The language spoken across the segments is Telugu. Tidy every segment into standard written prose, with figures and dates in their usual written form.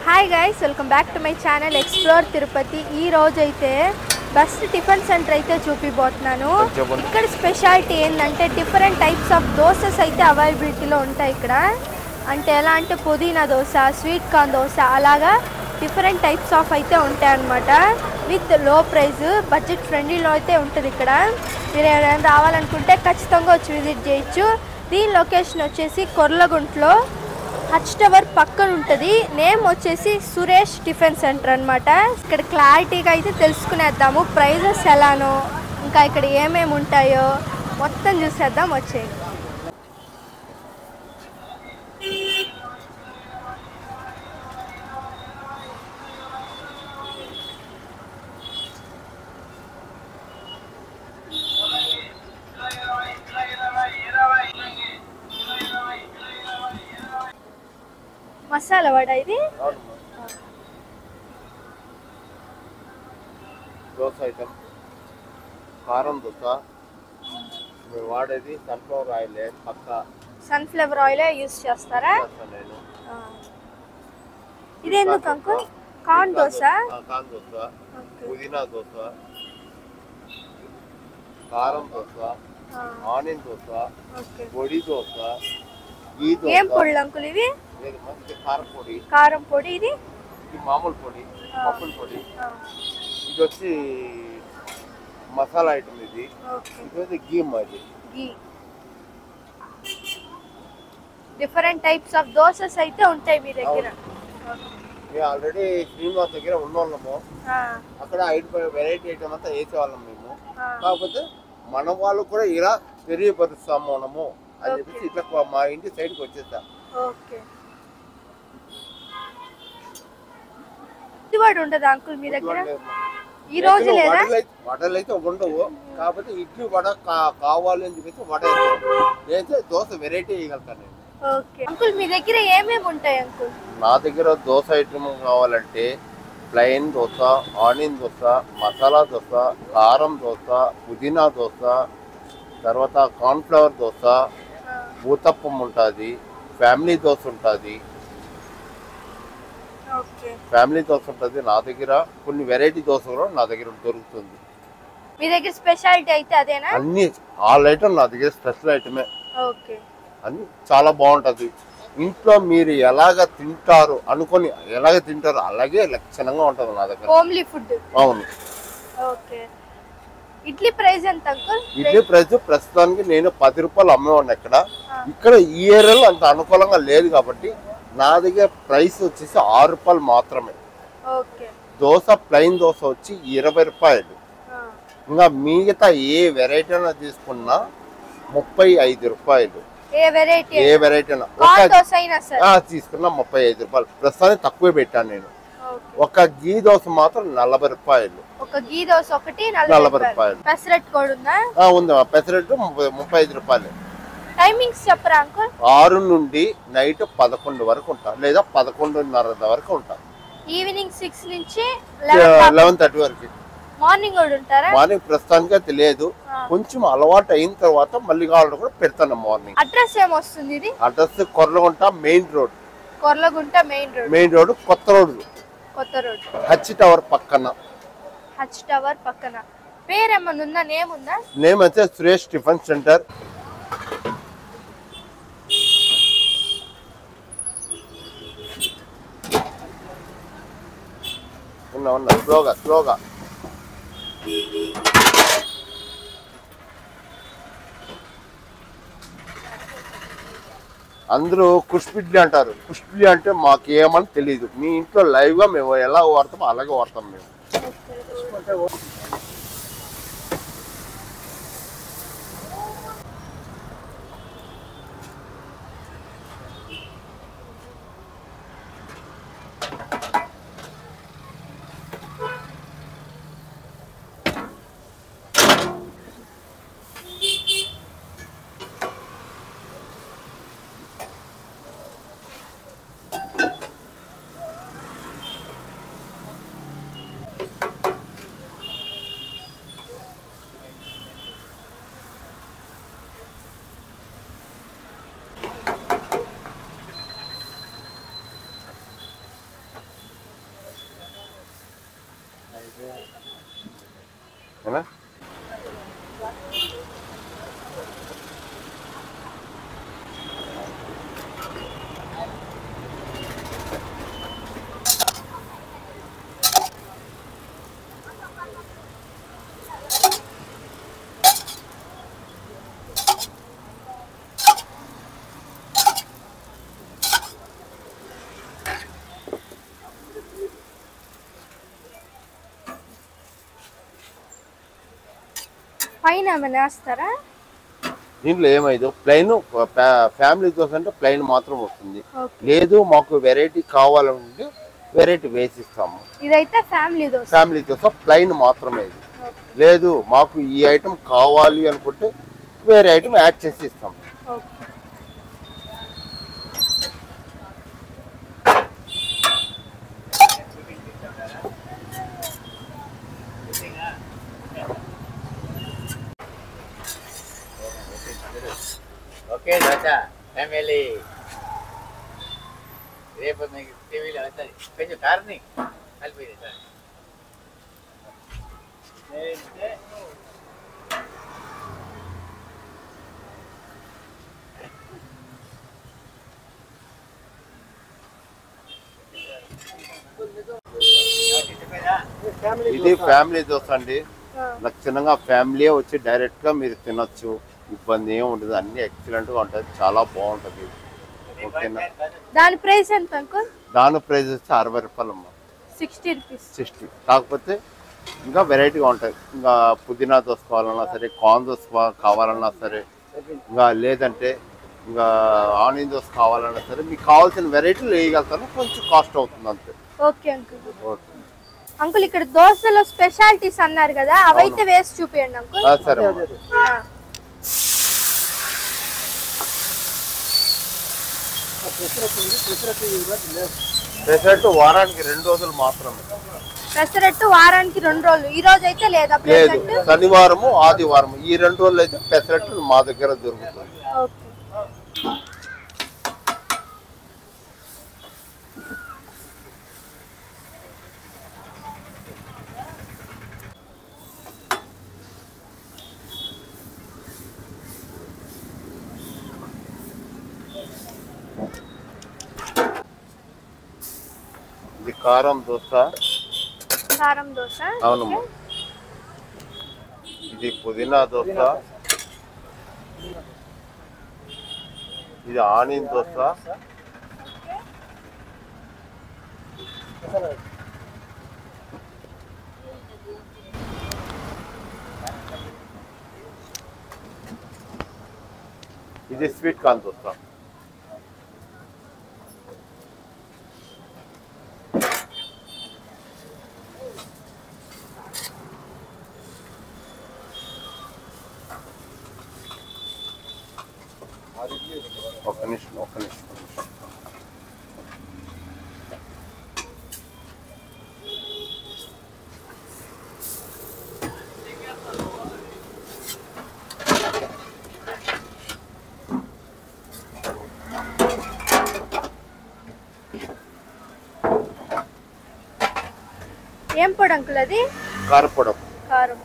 Hi guys, welcome back to my channel explore Tirupati. ఈ రోజు అయితే బెస్ట్ టిఫిన్ సెంటర్ అయితే చూపిపోతున్నాను. ఇక్కడ స్పెషాలిటీ ఏంటంటే డిఫరెంట్ టైప్స్ ఆఫ్ దోసెస్ అయితే అవైలబిలిటీలో ఉంటాయి ఇక్కడ. అంటే ఎలా అంటే పుదీనా దోశ, స్వీట్ కార్న్ దోశ, అలాగా డిఫరెంట్ టైప్స్ ఆఫ్ అయితే ఉంటాయి అన్నమాట. విత్ లో ప్రైస్, బడ్జెట్ ఫ్రెండ్లీలో అయితే ఉంటుంది ఇక్కడ. మీరు ఏమైనా రావాలనుకుంటే ఖచ్చితంగా వచ్చి విజిట్ చేయొచ్చు. దీని లొకేషన్ వచ్చేసి కొర్లగుంట్లో హచ్ టవర్ పక్కన ఉంటుంది. నేమ్ వచ్చేసి సురేష్ టిఫిన్ సెంటర్ అనమాట. ఇక్కడ క్లారిటీగా అయితే తెలుసుకునేద్దాము, ప్రైజెస్ ఎలానో, ఇంకా ఇక్కడ ఏమేమి ఉంటాయో మొత్తం చూసేద్దాం. వచ్చేది మసాలా వడ, ఇది దోశ ఐటమ్, కారం దోశ. మేము వాడేది సన్ఫ్లవర్ ఆయిల్, పక్క సన్ఫ్లవర్ ఆయిల్ యూస్ చేస్తారా? నేను ఇది ఎందుకు uncle? Corn dosa, corn dosa, పుదీనా దోశ, కారం దోశ, ఆనియన్ దోశ, పొడి దోశ, ఈ దోశ. ఏం పొడి అంకుల్ ఇవి? కారం పొడి, కారం పొడి. ఇది మామూలు పొడి, పప్పుల పొడి. ఇది వచ్చి మసాలా ఐటమ్. ఇది ఇది గీ. మాది గీ. డిఫరెంట్ టైప్స్ ఆఫ్ దోసెస్ అయితే ఉంటాయి మీ దగ్గర. మేము ఆల్రెడీ శ్రీనివాస్ దగ్గర ఉన్నోళ్ళము. అక్కడ వెరైటీ ఐటమ్ అంతా వేసేవాళ్ళం మేము. కాకపోతే మన వాళ్ళు కూడా ఇలా తెలియపరుస్తాము మనము అని చెప్పేసి ఇట్లా మా ఇంటి సైడ్కి వచ్చేసా. ఓకే. ఇడ్లీ ఉండదు అంకుల్ మీ దగ్గర ఈ రోజు? లేదా వడలు అయితే ఉండవు. కాకపోతే ఇడ్లీ వడ కావాలి అని చెప్పేసి వడ వేస్తే దోశ వెరైటీ వేయగలుగుతాను నేను. ఓకే అంకుల్, మీ దగ్గర ఏమేమి ఉంటాయి అంకుల్? నా దగ్గర దోశ ఐటమ్ కావాలంటే ప్లెయిన్ దోశ, ఆనియన్ దోశ, మసాలా దోశ, కారం దోశ, పుదీనా దోశ, తర్వాత కార్న్ఫ్లవర్ దోశ, ఊతప్పం ఉంటుంది, ఫ్యామిలీ దోశ ఉంటుంది. ఫ్యామిలీ దోశ ఉంటుంది నా దగ్గర. కొన్ని వెరైటీ దోశ కూడా నా దగ్గర దొరుకుతుంది. మీ దగ్గర స్పెషాలిటీ అయితే అదేనా? అన్ని ఆల్ ఐటమ్ నా దగ్గర స్పెషల్ ఐటమే. ఓకే. అన్ని చాలా బాగుంటది. ఇంట్లో మీరు ఎలాగ తింటారు అనుకొని ఎలాగ తింటారు అలాగే లక్షణంగా ఉంటది నా దగ్గర. Homely food. అవును. ఓకే. ఇడ్లీ ప్రైస్ ఎంత అంకుల్? ఇడ్లీ ప్రైస్ ప్రస్తుతానికి నేను 10 రూపాయలు అమ్మేవాడిని. ఇక్కడ ఈ ఏరియాలో అంత అనుకూలంగా లేదు కాబట్టి నా దగ్గర ప్రైస్ వచ్చేసి 6 రూపాయలు మాత్రమే. దోశ ప్లెయిన్ దోశ వచ్చి 20 రూపాయలు. ఇంకా మిగతా ఏ వెరైటీ అయినా తీసుకున్నా 35 రూపాయలు. ఏ వెరైటీ తీసుకున్నా 35 రూపాయలు. ప్రస్తుతానికి తక్కువ పెట్టాను నేను. ఒక గీ దోశ మాత్రం 40 రూపాయలు. ఒక గీ దోశ ఒకటి 40 రూపాయలు. పెసరట్టు కూడా ఉందా? ఉంది. పెసరట్టు 35 రూపాయలు. టైమింగ్స్ చెప్పరా అంకుల్? 6 నుండి నైట్ 11 వరకు ఉంటా, లేదా 11:30 వరకు ఉంటా. ఈవినింగ్ 6 నుంచి 11:30 వరకు. మార్నింగ్ కూడా ఉంటారా? మార్నింగ్ ప్రస్తుతానికి తెలియదు. కొంచెం అలవాటు అయిన తర్వాత మళ్ళీ కావాలంటే కూడా పెడతాను మార్నింగ్. అడ్రస్ ఏమొస్తుంది ఇది? Address Korlagunta main road. Korlagunta main road, కొత్త రోడ్. హచ్ టవర్ పక్కన. హచ్ టవర్ పక్కన. పేరేమన్నా ఉందా? నేమ్ ఉందా? నేమ్ అయితే సురేష్ టిఫిన్ సెంటర్. స్లోగా అందరూ కుష్పిడ్లీ అంటారు. కుష్పిడ్లీ అంటే మాకు ఏమని తెలియదు. మీ ఇంట్లో లైవ్ గా మేము ఎలా వాడతామో అలాగే వాడతాం మేము. है ना। పైన ఏమైనా వేస్తారా? దీంట్లో ఏమైందో ప్లెయిన్ ఫ్యామిలీ దోశ అంటే ప్లెయిన్ మాత్రం వస్తుంది. ఓకే. లేదు మాకు వెరైటీ కావాలంటే వెరైటీ వేసిస్తాము. ఇదైతే family dosa. Family dosa plain మాత్రమే ఇది. ఓకే. లేదు మాకు ఈ ఐటమ్ కావాలి అనుకుంటే వేరే ఐటమ్ యాడ్ చేసి ఇస్తాం. ఓకే. ఓకే దాదా ఫ్యామిలీ రేపు మీకు టీవీలో వస్తుంది. కొంచెం కారణి కలిపి సార్. ఇది ఫ్యామిలీ దోశ అండి. లక్షణంగా ఫ్యామిలీ వచ్చి డైరెక్ట్ గా మీరు తినొచ్చు. ఇబ్బంది ఏమి ఉండదు. అన్ని ఎక్సలెంట్ గా ఉంటుంది. చాలా బాగుంటది. ఓకేనా. దాని ప్రైస్ ఎంత అంకుల్? దాని ప్రైస్ వచ్చి 60 రూపాయలు అమ్మా. 60 రూపీస్. 60. కాకపోతే ఇంకా వెరైటీగా ఉంటాయి. ఇంకా పుదీనా దోశ కావాలన్నా సరే, కార్న్ దోశ కావాలన్నా సరే, ఇంకా లేదంటే ఇంకా ఆనియన్ దోశ కావాలన్నా సరే, మీకు కావాల్సిన వెరైటీలు వేయగలుగుతాను. కొంచెం కాస్ట్ అవుతుంది అంతే. Okay uncle. అంకుల్ ఇక్కడ దోశలో స్పెషాలిటీస్ అన్నారు కదా, అవైతే వేసి చూపియండి అంకుల్. సరే. పెసరట్టు వారానికి 2 రోజులు మాత్రమే. పెసరట్టు వారానికి 2 రోజులు. ఈ రోజు అయితే లేదా? లేదు, శనివారము ఆదివారం ఈ 2 రోజులు అయితే పెసరట్టు మా దగ్గర దొరుకుతుంది. ఓకే. ఇది కారం దోశ. కారం దోశ. అవునమ్మా. ఇది పుదీనా దోశ. ఇది ఆనియన్ దోశ. ఇది స్వీట్ కార్న్ దోశ. ఒక్క నిమిషం. ఏం పొడి అంకుల్ అది? కారపొడి. కారం.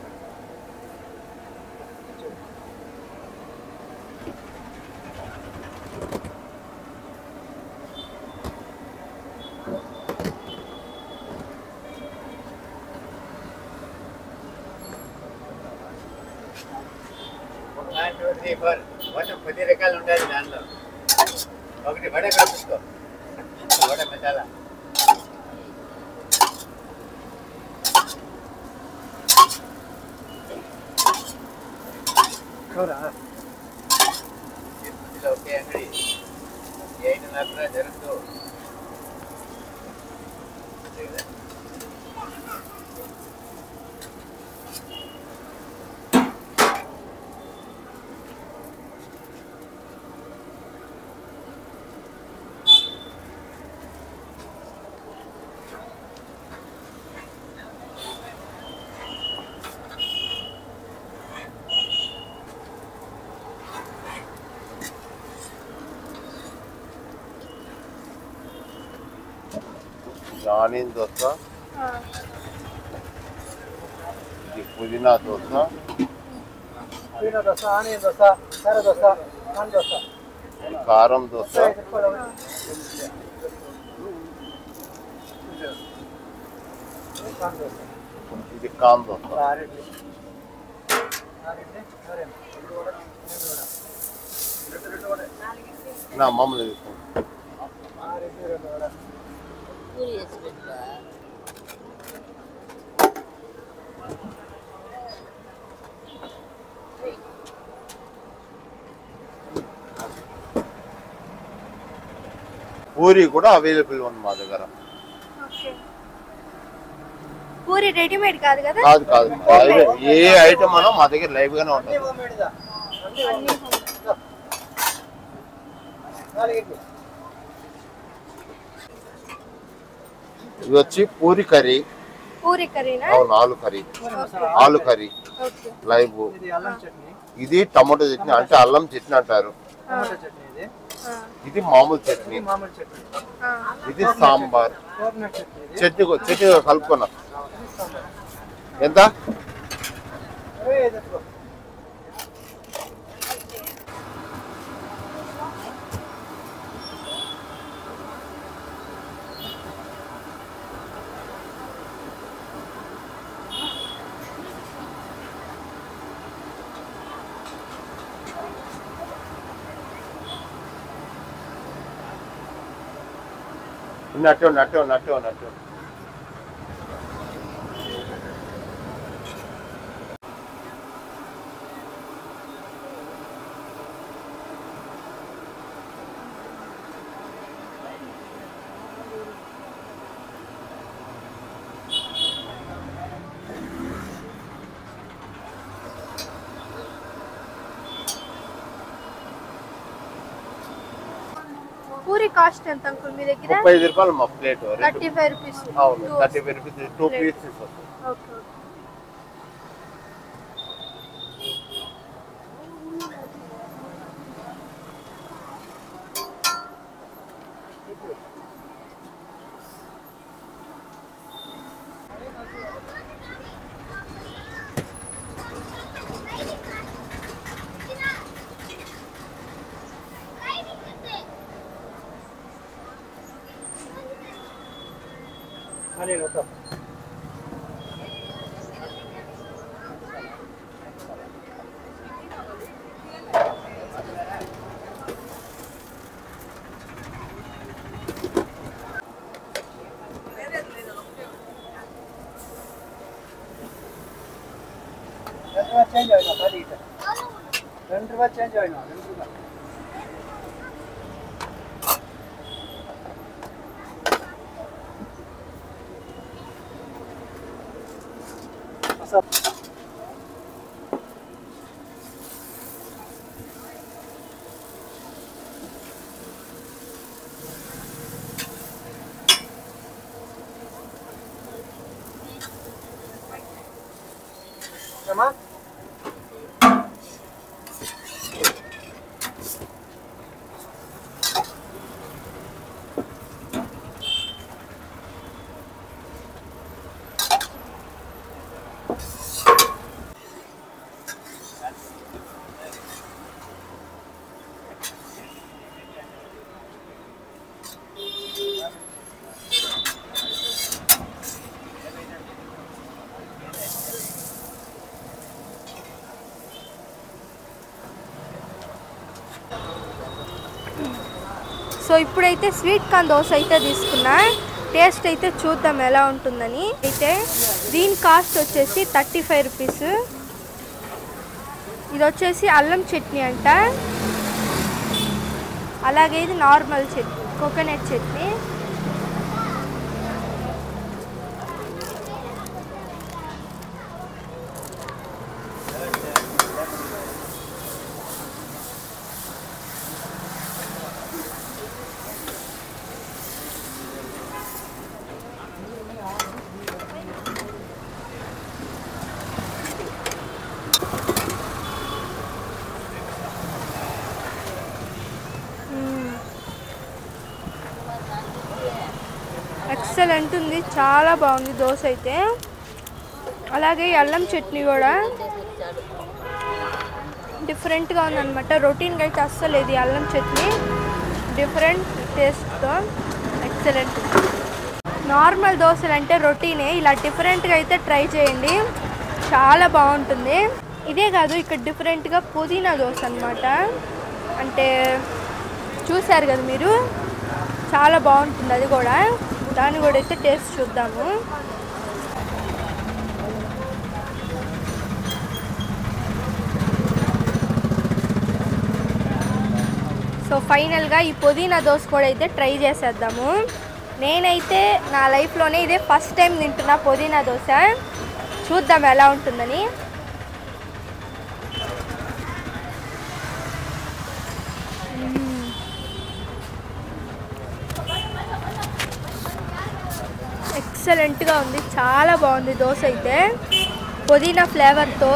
మొత్తం 10 రకాలు ఉంటాయి దాంట్లో. ఒకటి వడ కలుపుకో, వడ మసాలా. ఇలా ఒకే అంగడి 8.5 జరుగుతూ ఆనియన్ దోశ. ఇది పుదీనా దోశ, పుదీనా దోశ, ఆనియన్ దోశ, కార దోశ, కాన్ దోశ, ఇది కారం దోశ, ఇది కాన్ దోశ. నా మామూలు తీసుకోండి. పూరి కూడా అవైలబుల్ ఉంది మా దగ్గర. పూరి రెడీమేడ్ కాదు కదా? కాదు కాదు, ఏ ఐటమ్ అన్నా మా దగ్గర లైవ్ గానే ఉంటుంది. ఇది వచ్చి పూరి కర్రీ. పూరి కర్రీనా? అవును, ఆలు కర్రీ, ఆలు కర్రీ లైవ్. ఇది టమాటో చట్నీ, అంటే అల్లం చట్నీ అంటారు. ఇది మామూలు చట్నీ, ఇది సాంబార్ చట్నీ. చట్నీ కలుపుకున్నా ఎంత? నట్టు నట్టు నట్టు నట్టు. పూరి కాస్ట్ ఎంత అంకుల్ మీ దగ్గర? 35 రూపాయలు మా ప్లేట్. 35 రూపీస్. అవును, 35 రూపీస్ 2 పీసెస్ వస్తాయి. ఓకే. చేంజ్ అయినా 10 ₹2 చేంజ్ అయినా ₹2. Sama? సో ఇప్పుడైతే స్వీట్ కార్న్ దోశ అయితే తీసుకున్నా. టేస్ట్ అయితే చూద్దాం ఎలా ఉంటుందని. అయితే దీని కాస్ట్ వచ్చేసి 35 రూపీస్. ఇది వచ్చేసి అల్లం చట్నీ అంట, అలాగే ఇది normal chutney, coconut chutney. Excellent ఉంది, చాలా బాగుంది దోశ అయితే. అలాగే అల్లం చట్నీ కూడా డిఫరెంట్గా ఉందన్నమాట. రొటీన్గా అయితే అస్సలు ఇది అల్లం చట్నీ డిఫరెంట్ టేస్ట్తో ఎక్సలెంట్. నార్మల్ దోశలు అంటే రొటీనే, ఇలా డిఫరెంట్గా అయితే ట్రై చేయండి, చాలా బాగుంటుంది. ఇదే కాదు, ఇక్కడ డిఫరెంట్గా పుదీనా దోశ అన్నమాట. అంటే చూశారు కదా మీరు, చాలా బాగుంటుంది అది కూడా. దాన్ని కూడా అయితే టేస్ట్ చూద్దాము. సో ఫైనల్గా ఈ పుదీనా దోశ కూడా అయితే ట్రై చేసేద్దాము. నేనైతే నా లైఫ్లోనే ఇదే ఫస్ట్ టైం తింటున్నా పుదీనా దోశ. చూద్దాం ఎలా ఉంటుందని. ఎక్సలెంట్గా ఉంది, చాలా బాగుంది దోశ అయితే పుదీనా ఫ్లేవర్తో.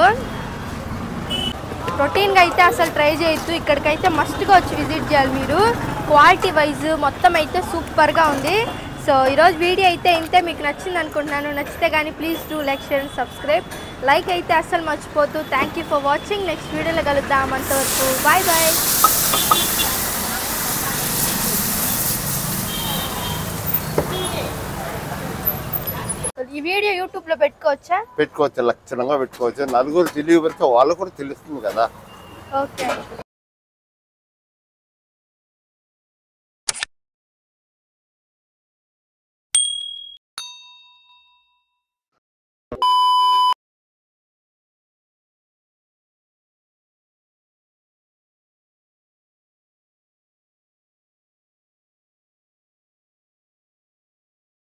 రొటీన్గా అయితే అసలు ట్రై చేయొద్దు, ఇక్కడికైతే మస్ట్గా వచ్చి విజిట్ చేయాలి మీరు. క్వాలిటీ వైజ్ మొత్తం అయితే సూపర్గా ఉంది. సో ఈరోజు వీడియో అయితే ఇంతే, మీకు నచ్చింది అనుకుంటున్నాను. నచ్చితే కానీ please do like, share and subscribe. Like అయితే అస్సలు మర్చిపోద్దు. Thank you for watching. Next వీడియోలో కలుద్దాం. అంతవరకు బాయ్ బాయ్. ఈ వీడియో యూట్యూబ్లో పెట్టుకోవచ్చా? పెట్టుకోవచ్చు, లక్షణంగా పెట్టుకోవచ్చు. నలుగురు తెలియ పెడితే వాళ్ళు కూడా తెలుస్తుంది కదా. ఓకే.